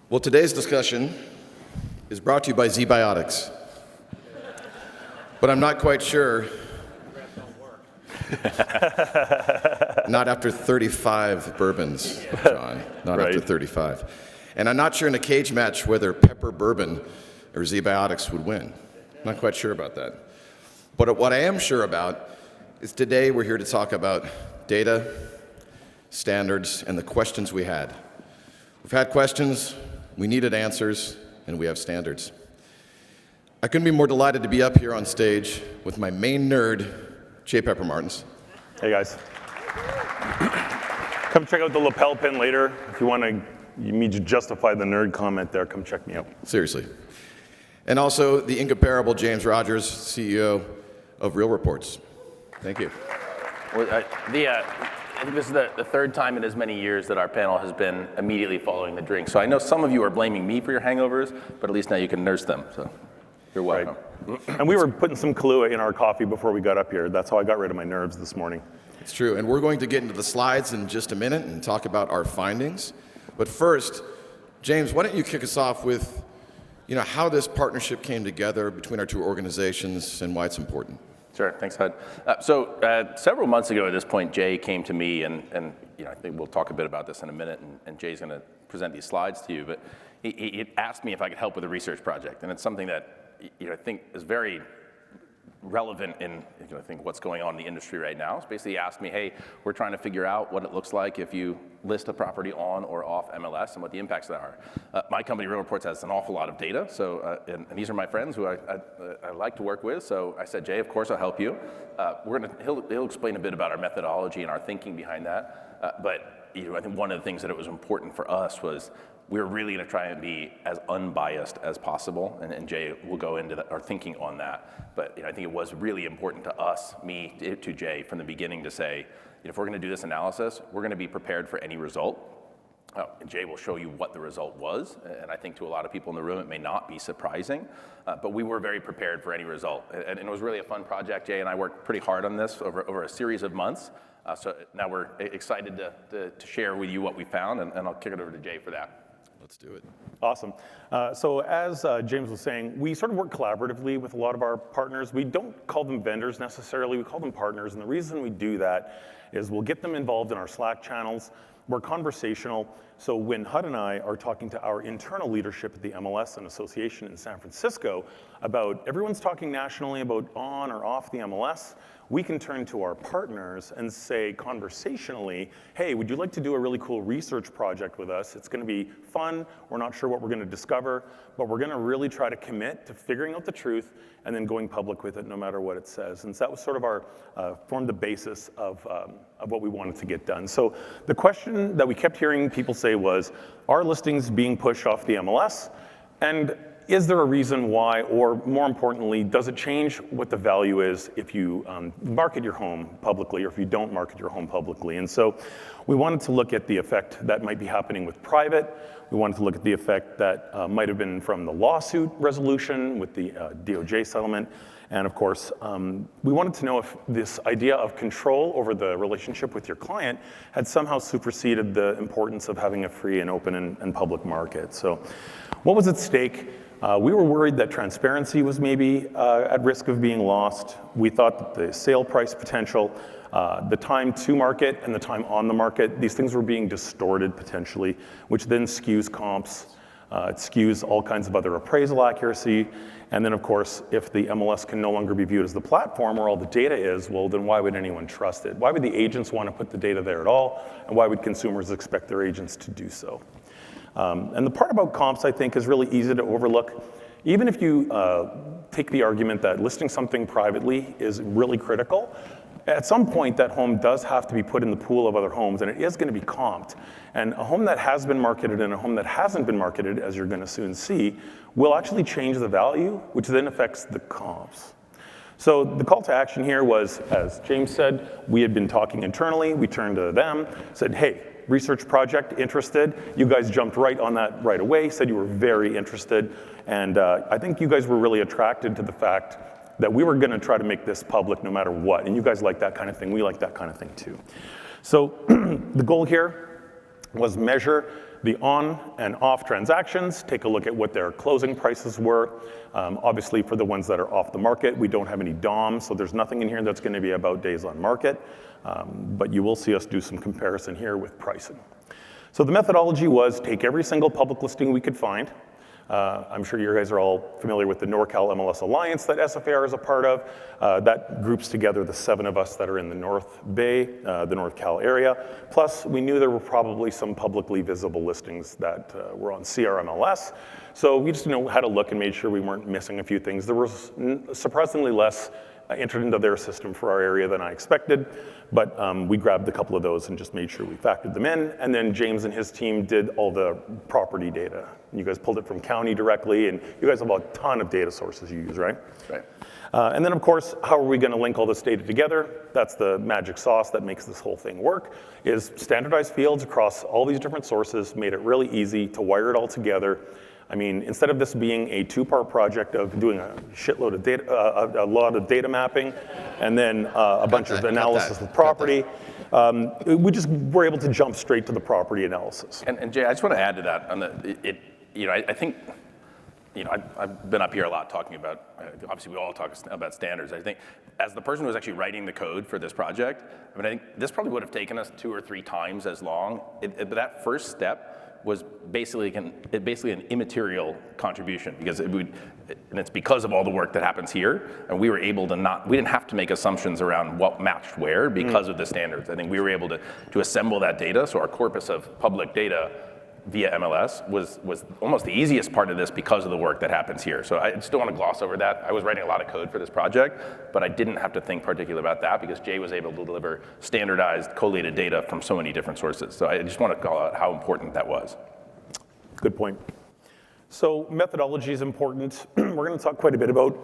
Well, today's discussion is brought to you by Z-Biotics. But I'm not quite sure. Not after 35 bourbons, John. Not Right. after 35. And I'm not sure in a cage match whether Pepper Bourbon or Z-Biotics would win. Not quite sure about that. But what I am sure about is today we're here to talk about data, standards, and the questions we had. We've had questions, we needed answers, and we have standards. I couldn't be more delighted to be up here on stage with my main nerd, Jay Pepper-Martens. Hey guys. Come check out the lapel pin later. If you want to, you need to justify the nerd comment there, come check me out. Seriously. And also the incomparable James Rogers, CEO of RealReports. Thank you. Well, I think this is the third time in as many years that our panel has been immediately following the drink. So I know some of you are blaming me for your hangovers, but at least now you can nurse them. So you're welcome. Right. And we were putting some Kahlua in our coffee before we got up here. That's how I got rid of my nerves this morning. It's true. And we're going to get into the slides in just a minute and talk about our findings. But first, James, why don't you kick us off with how this partnership came together between our two organizations and why it's important. Sure, thanks, Hud. Several months ago at this point, Jay came to me, and I think we'll talk a bit about this in a minute, and Jay's going to present these slides to you, but he asked me if I could help with a research project, and it's something that I think is very relevant in I think what's going on in the industry right now. So basically he asked me, hey, we're trying to figure out what it looks like if you list a property on or off MLS and what the impacts of that are. My company, RealReports, has an awful lot of data, so and these are my friends who I like to work with, so I said, Jay, of course I'll help you. He'll explain a bit about our methodology and our thinking behind that, but I think one of the things that it was important for us was we were really going to try and be as unbiased as possible, and Jay will go into our thinking on that. But I think it was really important to us, me to Jay, from the beginning to say, if we're going to do this analysis, we're going to be prepared for any result. And Jay will show you what the result was, and I think to a lot of people in the room it may not be surprising, but we were very prepared for any result. And it was really a fun project. Jay and I worked pretty hard on this over a series of months, so now we're excited to share with you what we found, and I'll kick it over to Jay for that. Let's do it. Awesome. So as James was saying, we sort of work collaboratively with a lot of our partners. We don't call them vendors necessarily, we call them partners, and the reason we do that is we'll get them involved in our Slack channels. We're conversational, so when Hud and I are talking to our internal leadership at the MLS and Association in San Francisco about everyone's talking nationally about on or off the MLS, we can turn to our partners and say conversationally, hey, would you like to do a really cool research project with us? It's going to be fun. We're not sure what we're going to discover, but we're going to really try to commit to figuring out the truth and then going public with it no matter what it says. And so that was sort of our, formed the basis of what we wanted to get done. So the question that we kept hearing people say was, are listings being pushed off the MLS? And is there a reason why, or more importantly, does it change what the value is if you market your home publicly or if you don't market your home publicly? And so we wanted to look at the effect that might be happening with private. We wanted to look at the effect that might have been from the lawsuit resolution with the DOJ settlement. And of course, we wanted to know if this idea of control over the relationship with your client had somehow superseded the importance of having a free and open and public market. So what was at stake? We were worried that transparency was maybe at risk of being lost. We thought that the sale price potential, the time to market and the time on the market, these things were being distorted potentially, which then skews comps. It skews all kinds of other appraisal accuracy. And then of course, if the MLS can no longer be viewed as the platform where all the data is, well then why would anyone trust it? Why would the agents want to put the data there at all? And why would consumers expect their agents to do so? And the part about comps, I think, is really easy to overlook. Even if you take the argument that listing something privately is really critical, at some point that home does have to be put in the pool of other homes, and it is going to be comped. And a home that has been marketed and a home that hasn't been marketed, as you're going to soon see, will actually change the value, which then affects the comps. So the call to action here was, as James said, we had been talking internally, we turned to them, said, hey, research project, interested? You guys jumped right on that right away, said you were very interested, and I think you guys were really attracted to the fact that we were gonna try to make this public no matter what, and you guys like that kind of thing, we like that kind of thing too. So the goal here was measure the on and off transactions, take a look at what their closing prices were. Obviously, for the ones that are off the market, we don't have any DOM, so there's nothing in here that's going to be about days on market. But you will see us do some comparison here with pricing. So the methodology was take every single public listing we could find. I'm sure you guys are all familiar with the NorCal MLS Alliance that SFAR is a part of. That groups together the 7 of us that are in the North Bay, the North Cal area. Plus, we knew there were probably some publicly visible listings that were on CRMLS. So we just had to look and made sure we weren't missing a few things. There was surprisingly less entered into their system for our area than I expected, but we grabbed a couple of those and just made sure we factored them in. And then James and his team did all the property data. You guys pulled it from county directly, and you guys have a ton of data sources you use, right? Right. And then, of course, how are we going to link all this data together? That's the magic sauce that makes this whole thing work, is standardized fields across all these different sources, made it really easy to wire it all together. I mean, instead of this being a 2-part project of doing a shitload of data, a lot of data mapping, and then a bunch of analysis of property, we just were able to jump straight to the property analysis. And Jay, I just want to add to that. I think, I've been up here a lot talking about, obviously we all talk about standards. I think as the person who was actually writing the code for this project, I think this probably would have taken us 2 or 3 times as long. But that first step was basically an immaterial contribution because and it's because of all the work that happens here, and we were able to we didn't have to make assumptions around what matched where because of the standards. I think we were able to assemble that data, so our corpus of public data via MLS was almost the easiest part of this because of the work that happens here. So I just don't want to gloss over that. I was writing a lot of code for this project, but I didn't have to think particularly about that because Jay was able to deliver standardized, collated data from so many different sources. So I just want to call out how important that was. Good point. So methodology is important. We're going to talk quite a bit about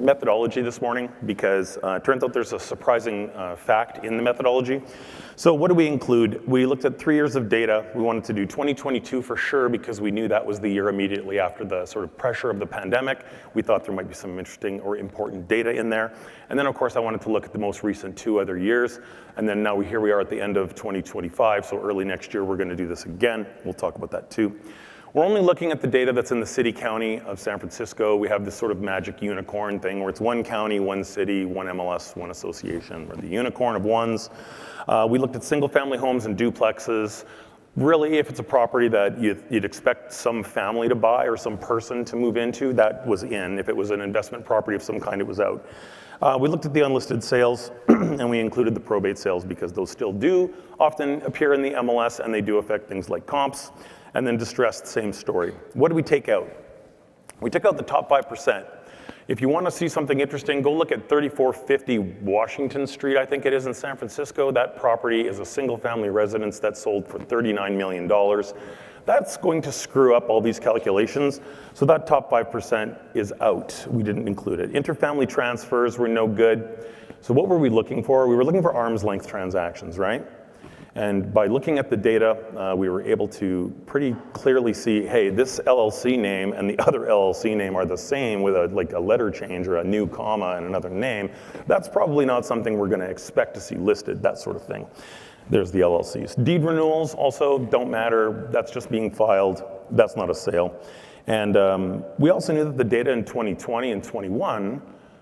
methodology this morning because it turns out there's a surprising fact in the methodology. So what do we include? We looked at 3 years of data. We wanted to do 2022 for sure because we knew that was the year immediately after the sort of pressure of the pandemic. We thought there might be some interesting or important data in there. And then of course I wanted to look at the most recent 2 other years. And then now here we are at the end of 2025. So early next year we're going to do this again. We'll talk about that too. We're only looking at the data that's in the city county of San Francisco. We have this sort of magic unicorn thing where it's 1 county, 1 city, 1 MLS, 1 association, or the unicorn of ones. We looked at single family homes and duplexes. Really, if it's a property that you'd expect some family to buy or some person to move into, that was in. If it was an investment property of some kind, it was out. We looked at the unlisted sales and we included the probate sales because those still do often appear in the MLS and they do affect things like comps. And then distressed, same story. What did we take out? We took out the top 5%. If you want to see something interesting, go look at 3450 Washington Street, I think it is in San Francisco. That property is a single family residence that sold for $39 million. That's going to screw up all these calculations. So that top 5% is out. We didn't include it. Interfamily transfers were no good. So what were we looking for? We were looking for arm's length transactions, right? And by looking at the data, we were able to pretty clearly see, hey, this LLC name and the other LLC name are the same with a letter change or a new comma and another name. That's probably not something we're going to expect to see listed, that sort of thing. There's the LLCs. Deed renewals also don't matter. That's just being filed. That's not a sale. And we also knew that the data in 2020 and 21,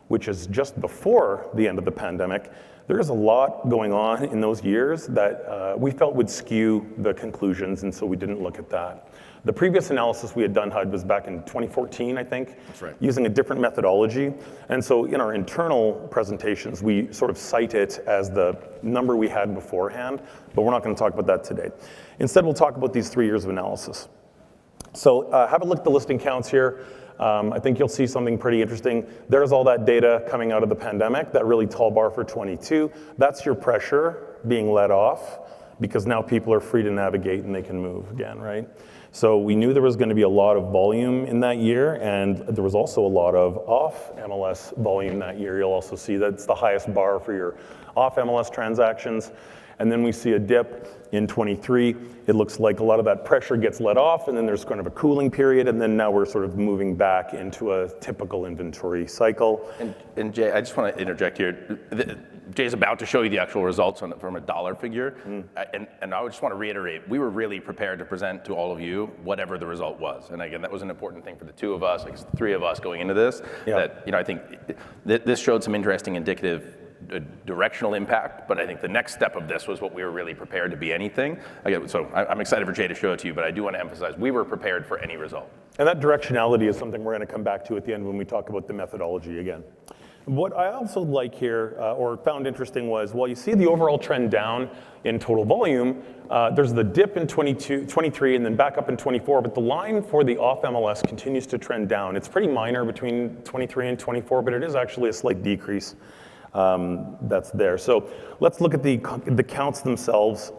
which is just before the end of the pandemic, there is a lot going on in those years that we felt would skew the conclusions, and so we didn't look at that. The previous analysis we had done, HUD, was back in 2014, I think, That's right. using a different methodology. And so in our internal presentations, we sort of cite it as the number we had beforehand, but we're not going to talk about that today. Instead, we'll talk about these 3 years of analysis. So have a look at the listing counts here. I think you'll see something pretty interesting. There's all that data coming out of the pandemic, that really tall bar for 22. That's your pressure being let off because now people are free to navigate and they can move again, right? So we knew there was going to be a lot of volume in that year, and there was also a lot of off MLS volume that year. You'll also see that's the highest bar for your off MLS transactions. And then we see a dip in 23. It looks like a lot of that pressure gets let off, and then there's kind of a cooling period, and then now we're sort of moving back into a typical inventory cycle. And Jay, I just want to interject here. Jay's about to show you the actual results from a dollar figure, and I just want to reiterate, we were really prepared to present to all of you whatever the result was. And again, that was an important thing for the two of us, like the three of us going into this, that I think this showed some interesting indicative directional impact, but I think the next step of this was what we were really prepared to be anything. Again, so I'm excited for Jay to show it to you, but I do want to emphasize we were prepared for any result. And that directionality is something we're going to come back to at the end when we talk about the methodology again. What I also like here, or found interesting, was while you see the overall trend down in total volume, there's the dip in 23 and then back up in 24, but the line for the off MLS continues to trend down. It's pretty minor between 23 and 24, but it is actually a slight decrease that's there. So let's look at the counts themselves.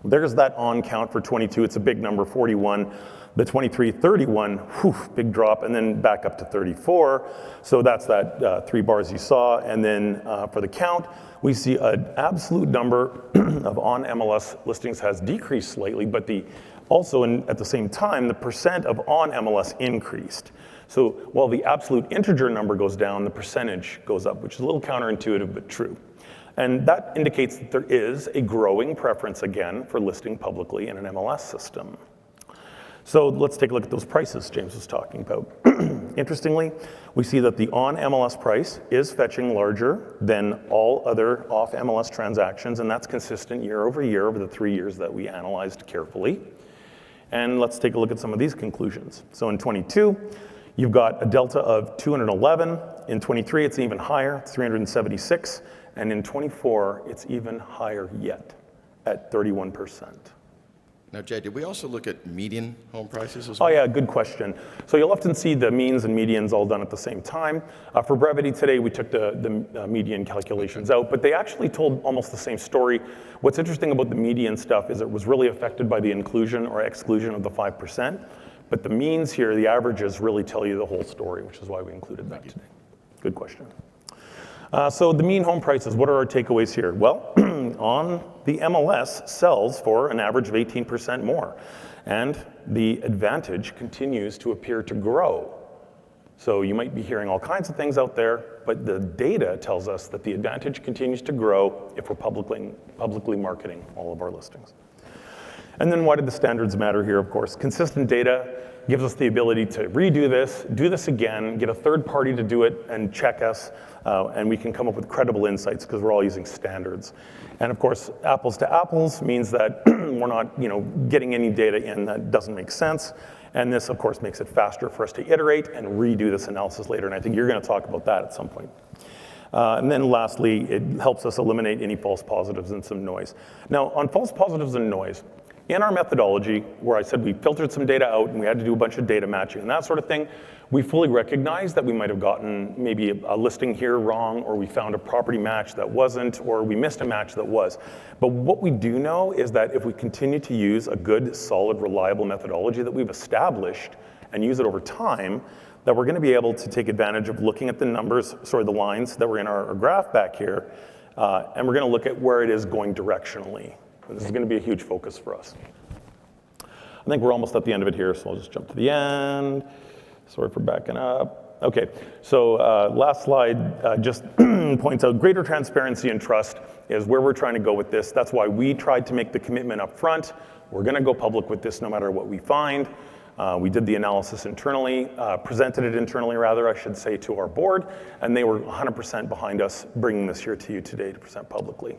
There's that on count for 22. It's a big number, 41. The 23, 31, whew, big drop, and then back up to 34. So that's that 3 bars you saw. And then for the count, we see an absolute number of on MLS listings has decreased slightly, but also at the same time, the percent of on MLS increased. So while the absolute integer number goes down, the percentage goes up, which is a little counterintuitive, but true. And that indicates that there is a growing preference, again, for listing publicly in an MLS system. So let's take a look at those prices James was talking about. Interestingly, we see that the on MLS price is fetching larger than all other off MLS transactions, and that's consistent year over the 3 years that we analyzed carefully. And let's take a look at some of these conclusions. So in 22, you've got a delta of 211. In 23, it's even higher, 376. And in 24, it's even higher yet at 31%. Now, Jay, did we also look at median home prices as well? Oh yeah, good question. So you'll often see the means and medians all done at the same time. For brevity today, we took the median calculations out, but they actually told almost the same story. What's interesting about the median stuff is it was really affected by the inclusion or exclusion of the 5%, but the means here, the averages, really tell you the whole story, which is why we included that today. Good question. So the mean home prices, what are our takeaways here? Well, on the MLS sells for an average of 18% more, and the advantage continues to appear to grow. So you might be hearing all kinds of things out there, but the data tells us that the advantage continues to grow if we're publicly marketing all of our listings. And then why did the standards matter here? Of course, consistent data gives us the ability to redo this, do this again, get a third party to do it and check us, and we can come up with credible insights because we're all using standards. And of course, apples to apples means that we're not, getting any data in that doesn't make sense. And this, of course, makes it faster for us to iterate and redo this analysis later. And I think you're going to talk about that at some point. And then lastly, it helps us eliminate any false positives and some noise. Now, on false positives and noise, in our methodology, where I said we filtered some data out and we had to do a bunch of data matching and that sort of thing, we fully recognize that we might have gotten maybe a listing here wrong, or we found a property match that wasn't, or we missed a match that was. But what we do know is that if we continue to use a good, solid, reliable methodology that we've established and use it over time, that we're going to be able to take advantage of looking at the numbers, the lines that were in our graph back here, and we're going to look at where it is going directionally. And this is going to be a huge focus for us. I think we're almost at the end of it here, so I'll just jump to the end. Sorry for backing up. Okay, so last slide just points out greater transparency and trust is where we're trying to go with this. That's why we tried to make the commitment up front. We're going to go public with this no matter what we find. We did the analysis internally, presented it internally rather, I should say, to our board, and they were 100% behind us bringing this here to you today to present publicly.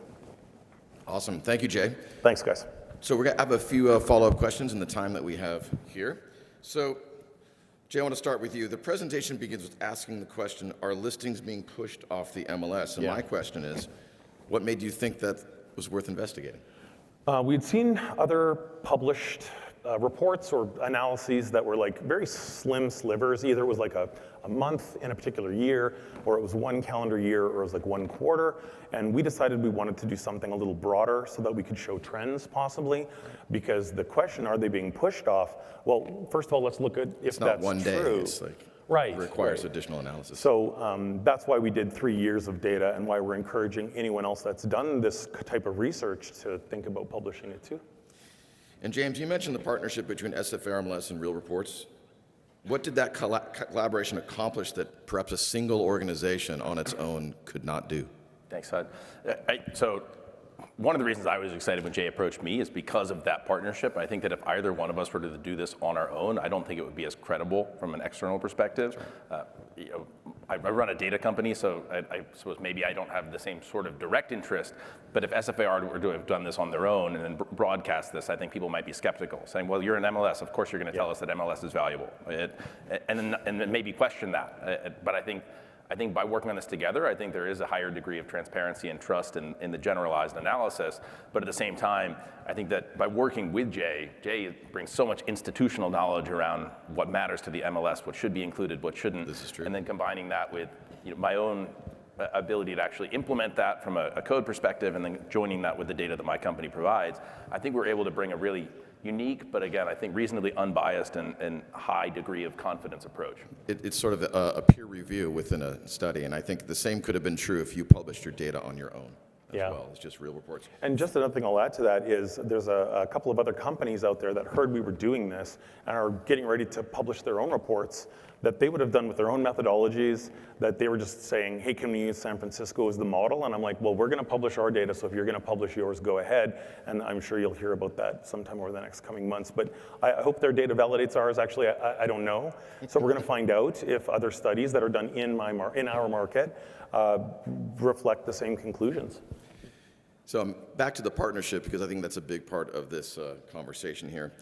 Awesome. Thank you, Jay. Thanks, guys. So we're going to have a few follow-up questions in the time that we have here. So, Jay, I want to start with you. The presentation begins with asking the question, are listings being pushed off the MLS? And my question is, what made you think that was worth investigating? We'd seen other published reports or analyses that were like very slim slivers. Either it was like a month in a particular year, or it was 1 calendar year, or it was like 1 quarter. And we decided we wanted to do something a little broader so that we could show trends possibly. Because the question, are they being pushed off? Well, first of all, let's look at if that's true. It's not one day, it's like right, it requires additional analysis. So that's why we did 3 years of data, and why we're encouraging anyone else that's done this type of research to think about publishing it too. And James, you mentioned the partnership between SFR MLS and RealReports. What did that collaboration accomplish that perhaps a single organization on its own could not do? Thanks, Hud. So one of the reasons I was excited when Jay approached me is because of that partnership. I think that if either one of us were to do this on our own, I don't think it would be as credible from an external perspective. I run a data company, so I suppose maybe I don't have the same sort of direct interest, but if SFAR were to have done this on their own and then broadcast this, I think people might be skeptical, saying, well, you're an MLS, of course you're going to tell us that MLS is valuable, and then maybe question that. But I think by working on this together, I think there is a higher degree of transparency and trust in the generalized analysis. But at the same time, I think that by working with Jay brings so much institutional knowledge around what matters to the MLS, what should be included, what shouldn't. This is true. And then combining that with my own ability to actually implement that from a code perspective, and then joining that with the data that my company provides, I think we're able to bring a really unique, but again, I think reasonably unbiased and high degree of confidence approach. It's sort of a peer review within a study, and I think the same could have been true if you published your data on your own as well. It's just RealReports. And just another thing I'll add to that is there's a couple of other companies out there that heard we were doing this and are getting ready to publish their own reports that they would have done with their own methodologies, that they were just saying, hey, can we use San Francisco as the model? And I'm like, well, we're going to publish our data, so if you're going to publish yours, go ahead. And I'm sure you'll hear about that sometime over the next coming months. But I hope their data validates ours. Actually, I don't know. So we're going to find out if other studies that are done in our market reflect the same conclusions. So back to the partnership, because I think that's a big part of this conversation here.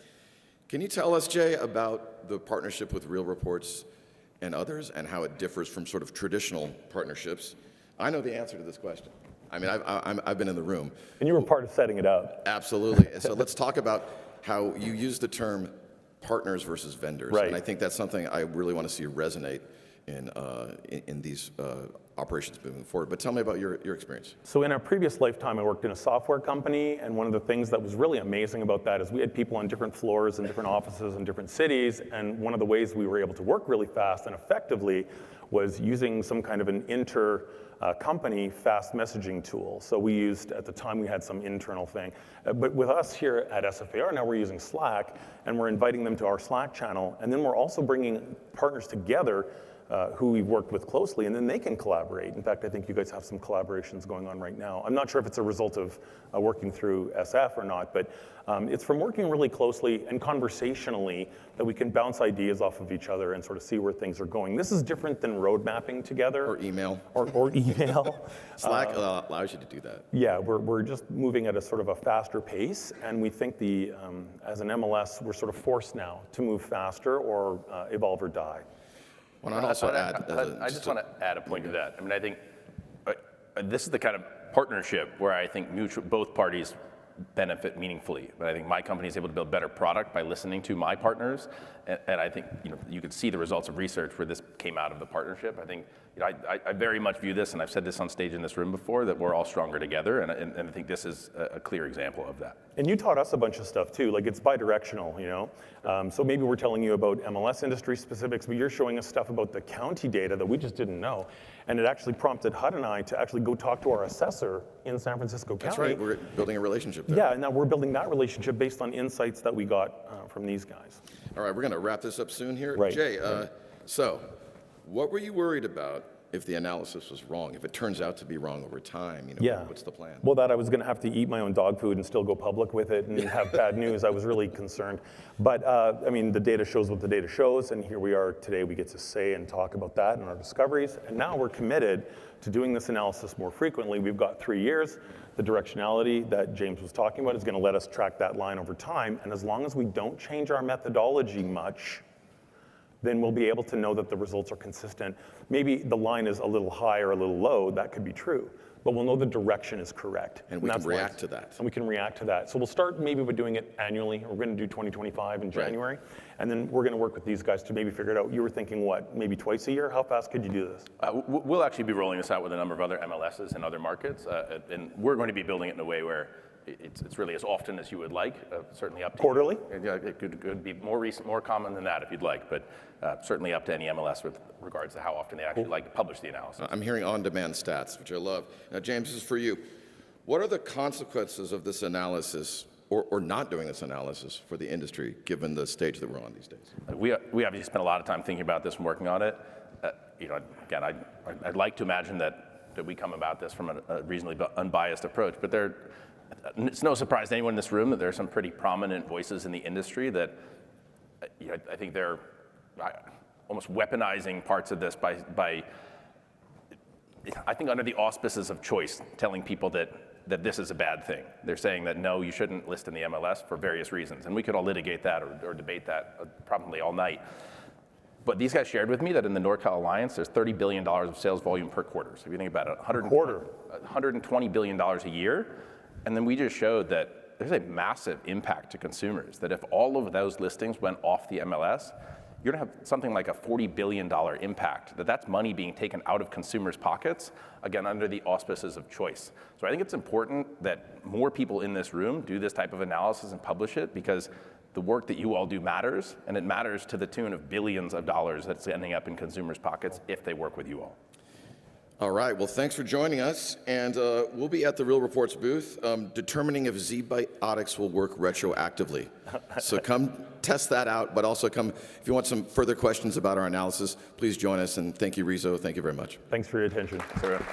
Can you tell us, Jay, about the partnership with RealReports and others and how it differs from sort of traditional partnerships? I know the answer to this question. I mean, I've been in the room. And you were part of setting it up. Absolutely. And so let's talk about how you use the term partners versus vendors. Right. And I think that's something I really want to see resonate in these operations moving forward. But tell me about your experience. So in a previous lifetime, I worked in a software company, and one of the things that was really amazing about that is we had people on different floors and different offices in different cities, and one of the ways we were able to work really fast and effectively was using some kind of an company fast messaging tool. So we used, at the time, we had some internal thing. But with us here at SFAR, now we're using Slack, and we're inviting them to our Slack channel, and then we're also bringing partners together who we've worked with closely, and then they can collaborate. In fact, I think you guys have some collaborations going on right now. I'm not sure if it's a result of working through SF or not, but it's from working really closely and conversationally that we can bounce ideas off of each other and sort of see where things are going. This is different than road mapping together. Or email. Or email. Slack allows you to do that. Yeah, we're just moving at a sort of a faster pace, and we think as an MLS, we're sort of forced now to move faster or evolve or die. Well, I'd also add. I just want to add a point to that. I mean, I think this is the kind of partnership where I think both parties benefit meaningfully. But I think my company is able to build better product by listening to my partners, and I think you could see the results of research where this came out of the partnership. I think I very much view this, and I've said this on stage in this room before, that we're all stronger together, and I think this is a clear example of that. And you taught us a bunch of stuff too, like it's bidirectional, So maybe we're telling you about MLS industry specifics, but you're showing us stuff about the county data that we just didn't know. And it actually prompted Hud and I to actually go talk to our assessor in San Francisco County. That's right, we're building a relationship there. Yeah, and now we're building that relationship based on insights that we got from these guys. All right, we're going to wrap this up soon here. Right. Jay, so what were you worried about if the analysis was wrong, if it turns out to be wrong over time? What's the plan? Well, that I was going to have to eat my own dog food and still go public with it and have bad news. I was really concerned. But I mean, the data shows what the data shows, and here we are today. We get to say and talk about that and our discoveries. And now we're committed to doing this analysis more frequently. We've got 3 years. The directionality that James was talking about is going to let us track that line over time. And as long as we don't change our methodology much, then we'll be able to know that the results are consistent. Maybe the line is a little high or a little low, that could be true, but we'll know the direction is correct. And we can react to that. And we can react to that. So we'll start maybe with doing it annually. We're gonna do 2025 in January, and then we're gonna work with these guys to maybe figure it out. You were thinking what, maybe twice a year? How fast could you do this? We'll actually be rolling this out with a number of other MLSs in other markets, and we're going to be building it in a way where it's really as often as you would like, certainly up to quarterly? It could be more common than that if you'd like, but certainly up to any MLS with regards to how often they actually like to publish the analysis. I'm hearing on-demand stats, which I love. Now, James, this is for you. What are the consequences of this analysis or not doing this analysis for the industry, given the stage that we're on these days? We obviously spent a lot of time thinking about this and working on it. Again, I'd like to imagine that that we come about this from a reasonably unbiased approach. But it's no surprise to anyone in this room that there are some pretty prominent voices in the industry that I think they're almost weaponizing parts of this by I think under the auspices of choice, telling people that this is a bad thing. They're saying that no, you shouldn't list in the MLS for various reasons. And we could all litigate that or debate that probably all night. But these guys shared with me that in the NorCal Alliance, there's $30 billion of sales volume per quarter. So if you think about it, $120 billion a year. And then we just showed that there's a massive impact to consumers, that if all of those listings went off the MLS, you're gonna have something like a $40 billion impact, that's money being taken out of consumers' pockets, again, under the auspices of choice. So I think it's important that more people in this room do this type of analysis and publish it, because the work that you all do matters, and it matters to the tune of billions of dollars that's ending up in consumers' pockets if they work with you all. All right, well, thanks for joining us, and we'll be at the RealReports booth determining if Z-Biotics will work retroactively. So come test that out, but also come, if you want some further questions about our analysis, please join us, and thank you, RESO. Thank you very much. Thanks for your attention. Sure.